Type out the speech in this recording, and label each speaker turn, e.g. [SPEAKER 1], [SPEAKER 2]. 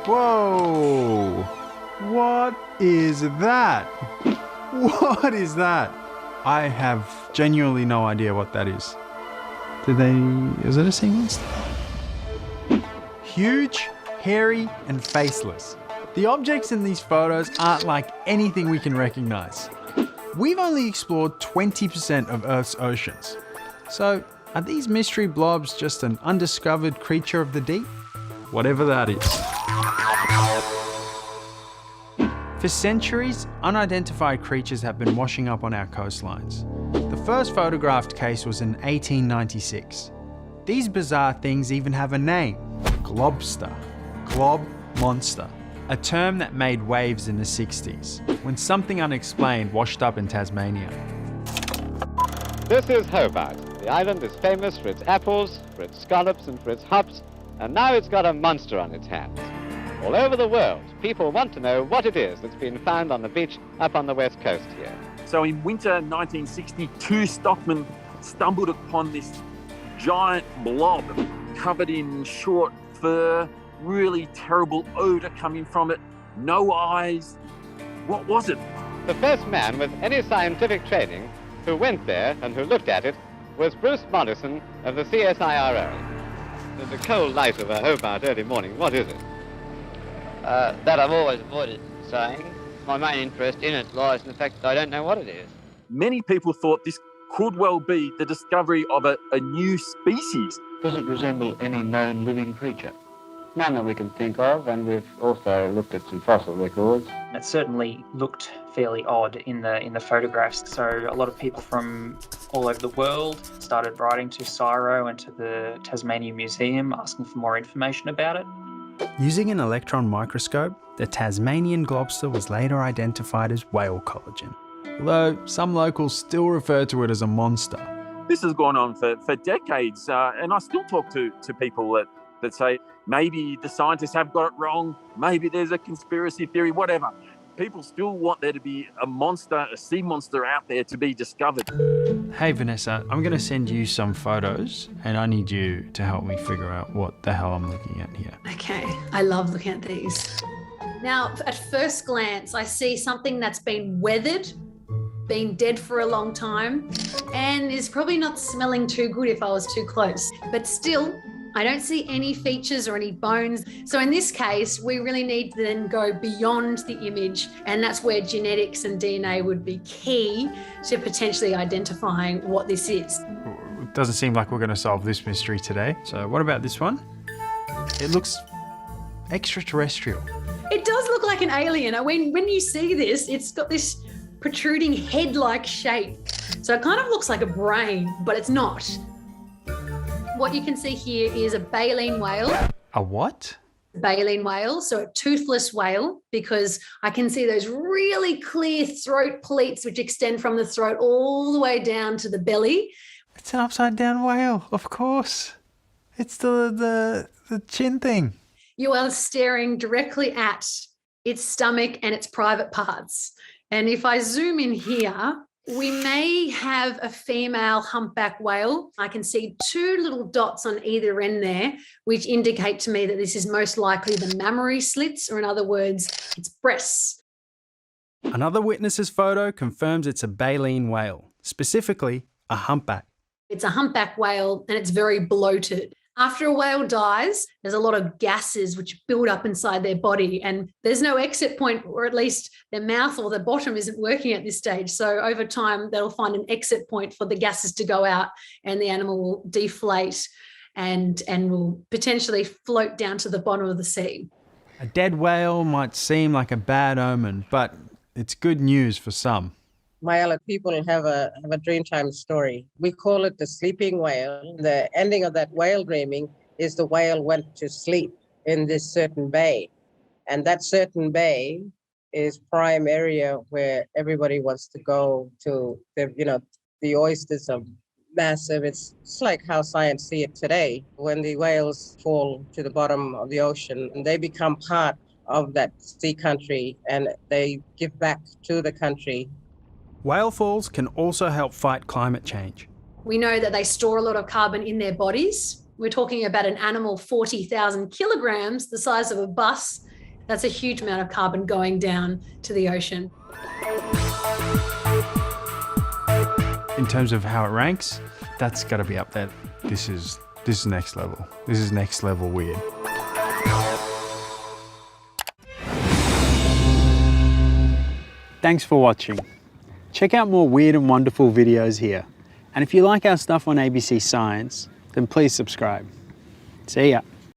[SPEAKER 1] Whoa! What is that? What is that? I have genuinely no idea what that is. Is it a sea monster? Huge, hairy, and faceless. The objects in these photos aren't like anything we can recognize. We've only explored 20% of Earth's oceans. So, are these mystery blobs just an undiscovered creature of the deep? Whatever that is. For centuries, unidentified creatures have been washing up on our coastlines. The first photographed case was in 1896. These bizarre things even have a name: Globster, glob monster, a term that made waves in the 60s, when something unexplained washed up in Tasmania.
[SPEAKER 2] This is Hobart. The island is famous for its apples, for its scallops and for its hops, and now it's got a monster on its hands. All over the world, people want to know what it is that's been found on the beach up on the west coast here.
[SPEAKER 3] So in winter 1962, stockmen stumbled upon this giant blob covered in short fur, really terrible odour coming from it, no eyes. What was it?
[SPEAKER 2] The first man with any scientific training who went there and who looked at it was Bruce Mollison of the CSIRO. In the cold light of a Hobart early morning, what is it?
[SPEAKER 4] That I've always avoided saying. My main interest in it lies in the fact that I don't know what it is.
[SPEAKER 3] Many people thought this could well be the discovery of a new species.
[SPEAKER 5] Does it resemble any known living creature? None that we can think of, and we've also looked at some fossil records.
[SPEAKER 6] It certainly looked fairly odd in the photographs, so a lot of people from all over the world started writing to CSIRO and to the Tasmania Museum asking for more information about it.
[SPEAKER 1] Using an electron microscope, the Tasmanian globster was later identified as whale collagen, although some locals still refer to it as a monster.
[SPEAKER 3] This has gone on for decades, and I still talk to people that say maybe the scientists have got it wrong, maybe there's a conspiracy theory, whatever. People still want there to be a monster, a sea monster out there to be discovered.
[SPEAKER 1] Hey Vanessa, I'm going to send you some photos and I need you to help me figure out what the hell I'm looking at here.
[SPEAKER 7] Okay, I love looking at these. Now, at first glance, I see something that's been weathered, been dead for a long time, and is probably not smelling too good if I was too close. But still, I don't see any features or any bones. So in this case, we really need to then go beyond the image, and that's where genetics and DNA would be key to potentially identifying what this is.
[SPEAKER 1] It doesn't seem like we're going to solve this mystery today. So what about this one? It looks extraterrestrial.
[SPEAKER 7] It does look like an alien. When you see this, it's got this protruding head-like shape. So it kind of looks like a brain, but it's not. What you can see here is a baleen whale.
[SPEAKER 1] A what?
[SPEAKER 7] Baleen whale, so a toothless whale, because I can see those really clear throat pleats which extend from the throat all the way down to the belly.
[SPEAKER 1] It's an upside down whale, of course. It's the chin thing.
[SPEAKER 7] You are staring directly at its stomach and its private parts. And if I zoom in here, we may have a female humpback whale. I can see two little dots on either end there, which indicate to me that this is most likely the mammary slits, or in other words, its breasts.
[SPEAKER 1] Another witness's photo confirms it's a baleen whale, specifically a humpback.
[SPEAKER 7] It's a humpback whale and it's very bloated. After a whale dies, there's a lot of gases which build up inside their body, and there's no exit point, or at least their mouth or the bottom isn't working at this stage. So over time, they'll find an exit point for the gases to go out, and the animal will deflate and will potentially float down to the bottom of the sea.
[SPEAKER 1] A dead whale might seem like a bad omen, but it's good news for some.
[SPEAKER 8] Whale people have a dreamtime story. We call it the sleeping whale. The ending of that whale dreaming is the whale went to sleep in this certain bay. And that certain bay is prime area where everybody wants to go to. The oysters are massive. It's like how science see it today. When the whales fall to the bottom of the ocean, and they become part of that sea country and they give back to the country.
[SPEAKER 1] Whale falls can also help fight climate change.
[SPEAKER 7] We know that they store a lot of carbon in their bodies. We're talking about an animal 40,000 kilograms, the size of a bus, That's a huge amount of carbon going down to the ocean.
[SPEAKER 1] In terms of how it ranks, that's got to be up there. This is next level. This is next level weird. Thanks for watching. Check out more weird and wonderful videos here. And if you like our stuff on ABC Science, then please subscribe. See ya.